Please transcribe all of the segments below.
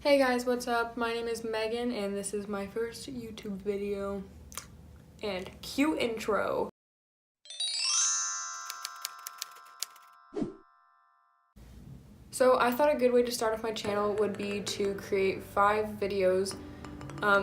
Hey guys, what's up? My name is Megan and this is my first YouTube video. And cue intro. So I thought a good way to start off my channel would be to create 5 videos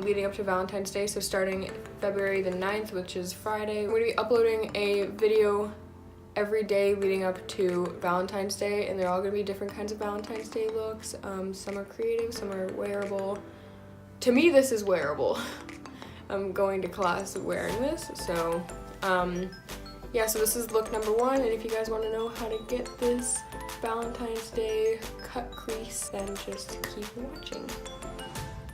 leading up to Valentine's Day. So starting February the 9th, which is Friday, I'm going to be uploading a video every day leading up to Valentine's Day, and they're all going to be different kinds of Valentine's Day looks. Some are creative, some are wearable. To me, this is wearable. I'm going to class wearing this, so yeah, so this is look number 1, and if you guys want to know how to get this Valentine's Day cut crease, then just keep watching.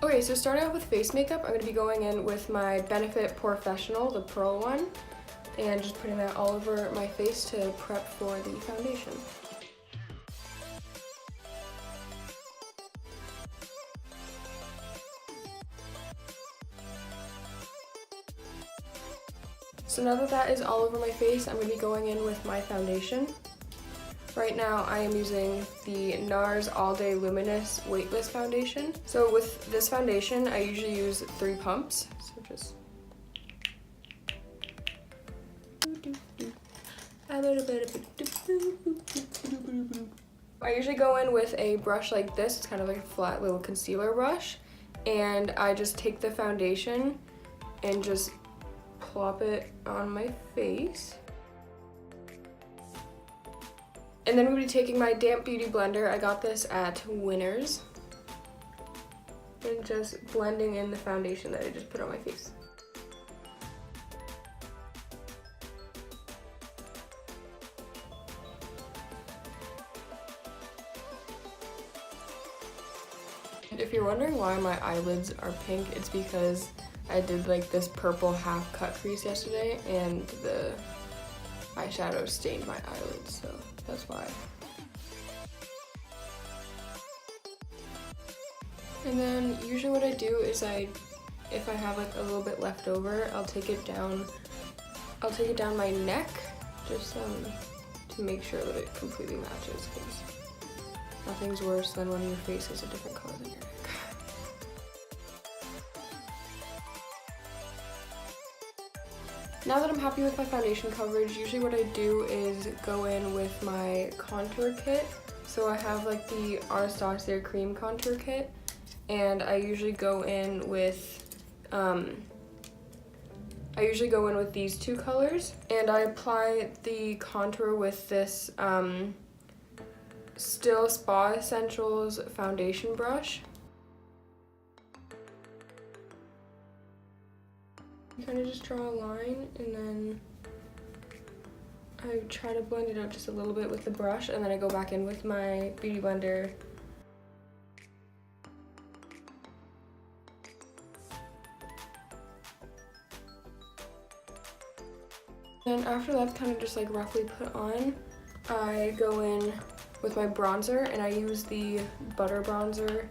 Okay, so starting out with face makeup, I'm going to be going in with my Benefit Professional, the pearl one, and just putting that all over my face to prep for the foundation. So now that that is all over my face, I'm going to be going in with my foundation. Right now I am using the NARS All Day Luminous Weightless Foundation. So with this foundation, I usually use 3 pumps. So just I usually go in with a brush like this. It's kind of like a flat little concealer brush, and I just take the foundation and just plop it on my face. And then we'll be taking my damp beauty blender. I got this at Winners, and just blending in the foundation that I just put on my face. If you're wondering why my eyelids are pink, it's because I did like this purple half cut crease yesterday and the eyeshadow stained my eyelids, so that's why. And then usually what I do is if I have like a little bit left over, I'll take it down my neck just to make sure that it completely matches, because nothing's worse than when your face is a different color than your neck. Now that I'm happy with my foundation coverage, usually what I do is go in with my contour kit. So I have like the Anastasia Cream Contour Kit, and I usually go in with these 2 colors, and I apply the contour with this Still Spa Essentials foundation brush. Kind of just draw a line, and then I try to blend it out just a little bit with the brush, and then I go back in with my beauty blender. And after that's kind of just like roughly put on, I go in with my bronzer, and I use the Butter Bronzer.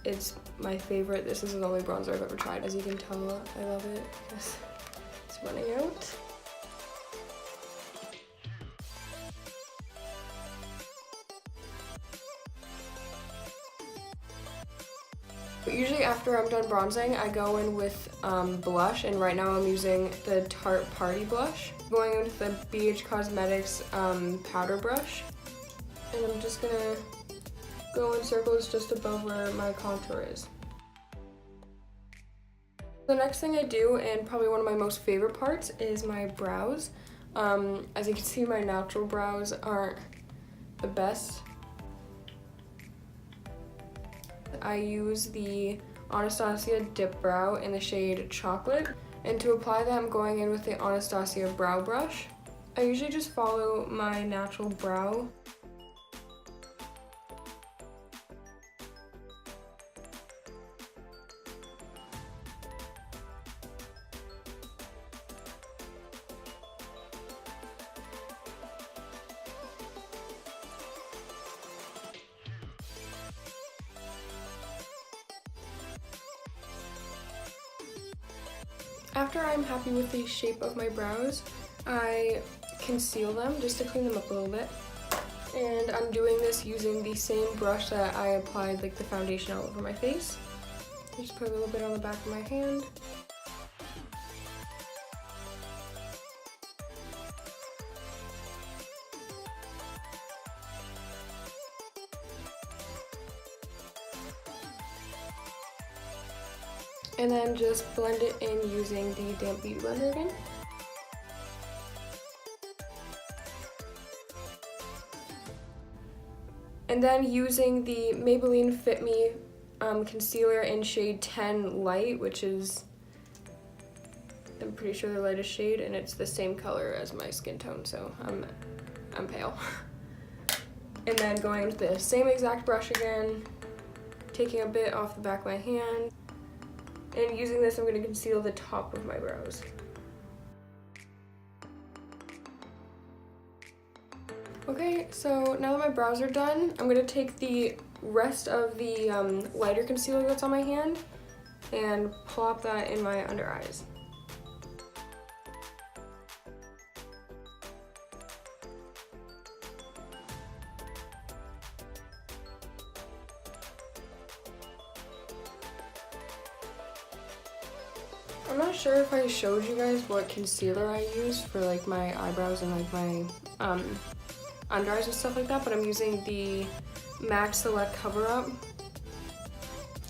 It's my favorite. This is the only bronzer I've ever tried. As you can tell, I love it because it's running out. But usually after I'm done bronzing, I go in with blush, and right now I'm using the Tarte Party Blush. I'm going in with the BH Cosmetics powder brush, and I'm just gonna go in circles just above where my contour is. The next thing I do, and probably one of my most favorite parts, is my brows. As you can see, my natural brows aren't the best. I use the Anastasia Dip Brow in the shade Chocolate, and to apply that I'm going in with the Anastasia Brow Brush. I usually just follow my natural brow. After I'm happy with the shape of my brows, I conceal them just to clean them up a little bit. And I'm doing this using the same brush that I applied like the foundation all over my face. Just put a little bit on the back of my hand. And then just blend it in using the damp beauty blender again. And then using the Maybelline Fit Me concealer in shade 10 Light, which is, I'm pretty sure the lightest shade, and it's the same color as my skin tone, so I'm pale. And then going to the same exact brush again, taking a bit off the back of my hand, and using this I'm going to conceal the top of my brows. Okay, so now that my brows are done, I'm going to take the rest of the lighter concealer that's on my hand and plop that in my under eyes. I'm not sure if I showed you guys what concealer I use for like my eyebrows and like my under eyes and stuff like that, but I'm using the MAC Select Cover Up.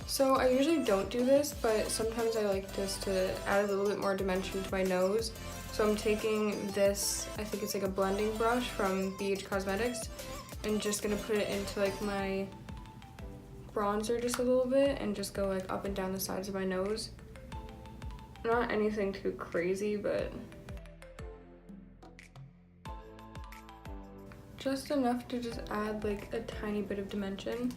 So I usually don't do this, but sometimes I like just to add a little bit more dimension to my nose. So I'm taking this, I think it's like a blending brush from BH Cosmetics, and just gonna put it into like my bronzer just a little bit and just go like up and down the sides of my nose. Not anything too crazy, but just enough to just add like a tiny bit of dimension.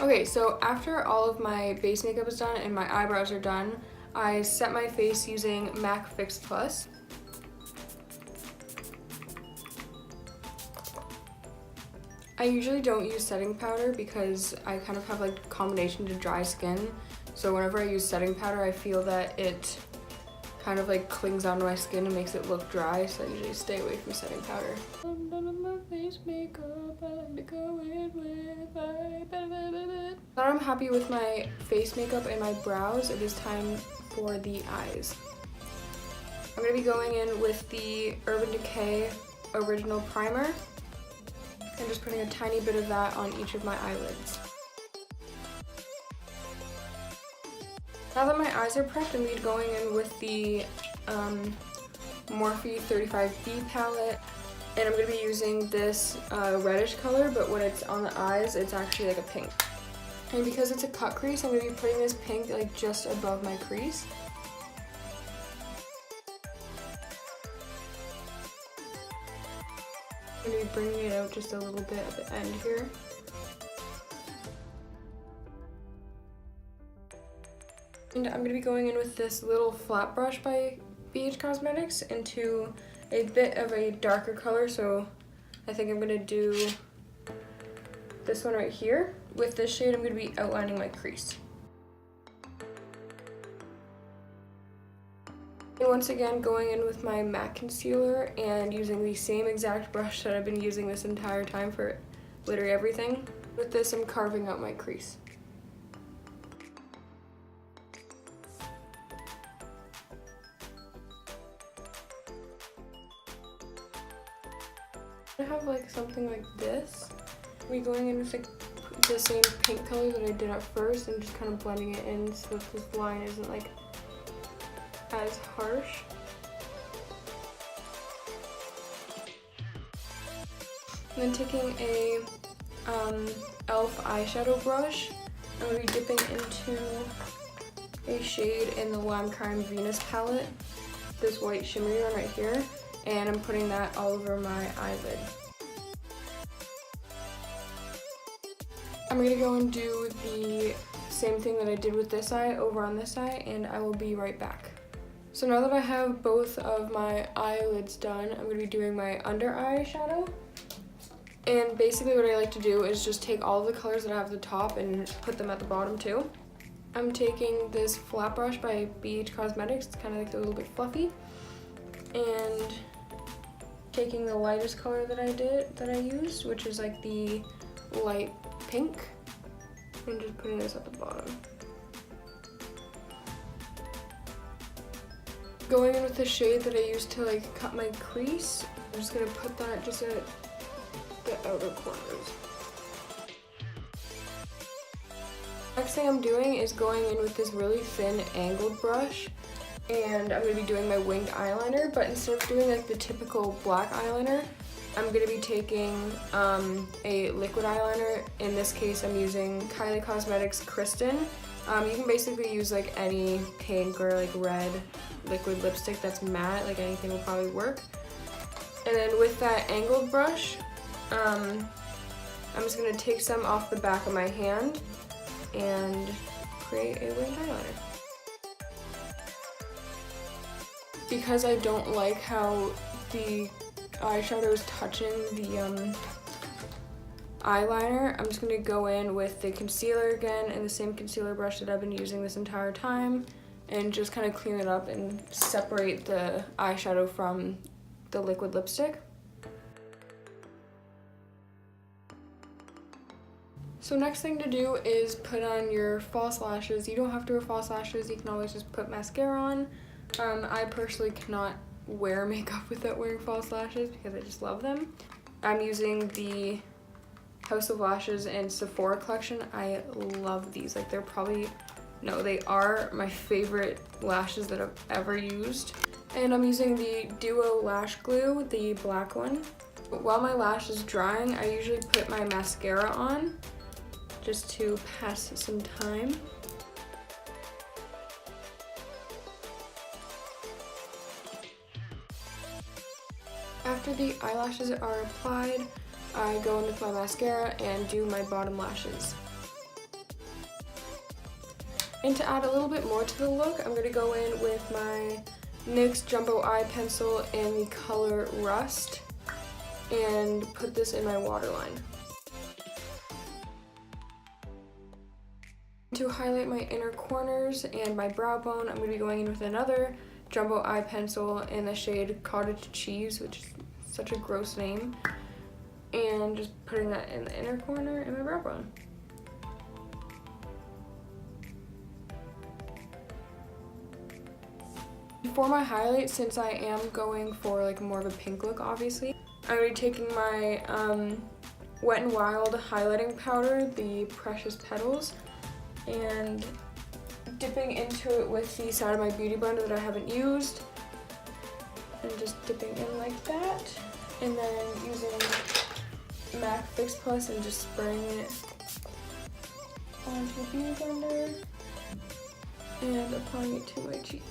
Okay, so after all of my base makeup is done and my eyebrows are done, I set my face using MAC Fix Plus. I usually don't use setting powder because I kind of have like a combination to dry skin. So whenever I use setting powder, I feel that it kind of like clings onto my skin and makes it look dry, so I usually stay away from setting powder. I'm done with my face makeup, I like to go in with Now I'm happy with my face makeup and my brows, it is time for the eyes. I'm going to be going in with the Urban Decay Original Primer and just putting a tiny bit of that on each of my eyelids. Now that my eyes are prepped, I'm going to be going in with the Morphe 35B palette, and I'm going to be using this reddish color, but when it's on the eyes, it's actually like a pink. And because it's a cut crease, I'm going to be putting this pink like just above my crease. I'm going to be bringing it out just a little bit at the end here. And I'm going to be going in with this little flat brush by BH Cosmetics into a bit of a darker color, so I think I'm going to do this one right here. With this shade, I'm going to be outlining my crease. And once again, going in with my MAC concealer and using the same exact brush that I've been using this entire time for literally everything. With this, I'm carving out my crease. I have like something like this. We're going in with like the same pink color that I did at first and just kind of blending it in so that this line isn't like as harsh. And then taking a e.l.f. eyeshadow brush, I'm going to be dipping into a shade in the Lime Crime Venus palette, this white shimmery one right here, and I'm putting that all over my eyelid. I'm going to go and do the same thing that I did with this eye over on this eye, and I will be right back. So now that I have both of my eyelids done, I'm going to be doing my under eye shadow. And basically what I like to do is just take all of the colors that I have at the top and put them at the bottom too. I'm taking this flat brush by BH Cosmetics, it's kind of like a little bit fluffy, and taking the lightest color that I used, which is like the light pink, and just putting this at the bottom. Going in with the shade that I used to like cut my crease, I'm just gonna put that just at the outer corners. Next thing I'm doing is going in with this really thin angled brush, and I'm going to be doing my winged eyeliner, but instead of doing like the typical black eyeliner, I'm going to be taking a liquid eyeliner. In this case, I'm using Kylie Cosmetics Kristen. You can basically use like any pink or like red liquid lipstick that's matte, like anything will probably work. And then with that angled brush, I'm just going to take some off the back of my hand and create a winged eyeliner. Because I don't like how the eyeshadow is touching the eyeliner, I'm just going to go in with the concealer again and the same concealer brush that I've been using this entire time, and just kind of clean it up and separate the eyeshadow from the liquid lipstick. So next thing to do is put on your false lashes. You don't have to wear false lashes, you can always just put mascara on. I personally cannot wear makeup without wearing false lashes because I just love them. I'm using the House of Lashes and Sephora collection. I love these. Like they are my favorite lashes that I've ever used. And I'm using the Duo Lash Glue, the black one. While my lash is drying, I usually put my mascara on just to pass some time. After the eyelashes are applied, I go in with my mascara and do my bottom lashes. And to add a little bit more to the look, I'm going to go in with my NYX Jumbo Eye Pencil in the color Rust and put this in my waterline. To highlight my inner corners and my brow bone, I'm going to be going in with another Jumbo Eye Pencil in the shade Cottage Cheese, which is such a gross name, and just putting that in the inner corner in my brow bone. For my highlight, since I am going for like more of a pink look, obviously, I'm going to be taking my Wet n Wild highlighting powder, the Precious Petals, and dipping into it with the side of my beauty blender that I haven't used, and just dipping in like that, and then using MAC Fix Plus and just spraying it onto the beauty blender and applying it to my cheek.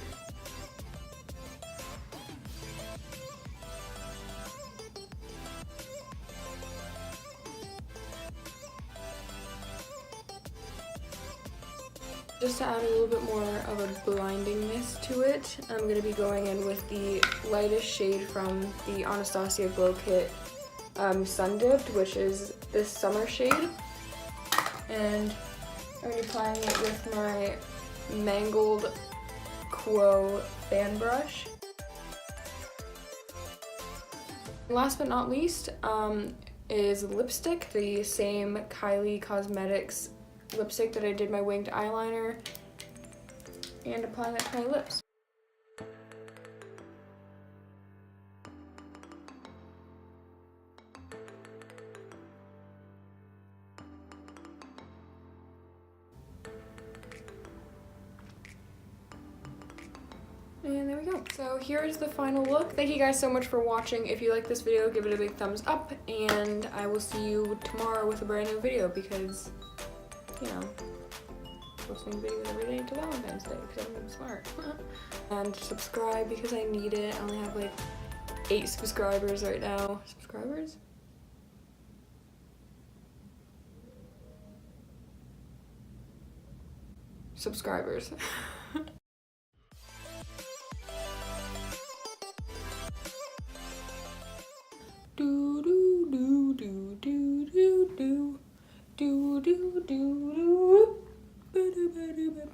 Just to add a little bit more of a blindingness to it, I'm going to be going in with the lightest shade from the Anastasia Glow Kit Sun Dipped, which is this summer shade. And I'm going to be applying it with my Mangled Quo fan brush. Last but not least is lipstick, the same Kylie Cosmetics lipstick that I did my winged eyeliner, and applying that to my lips. And there we go. So here is the final look. Thank you guys so much for watching. If you like this video, give it a big thumbs up, and I will see you tomorrow with a brand new video because, you know, posting videos every day to Valentine's Day because I'm smart. And subscribe because I need it. I only have like 8 subscribers right now. Subscribers? Subscribers.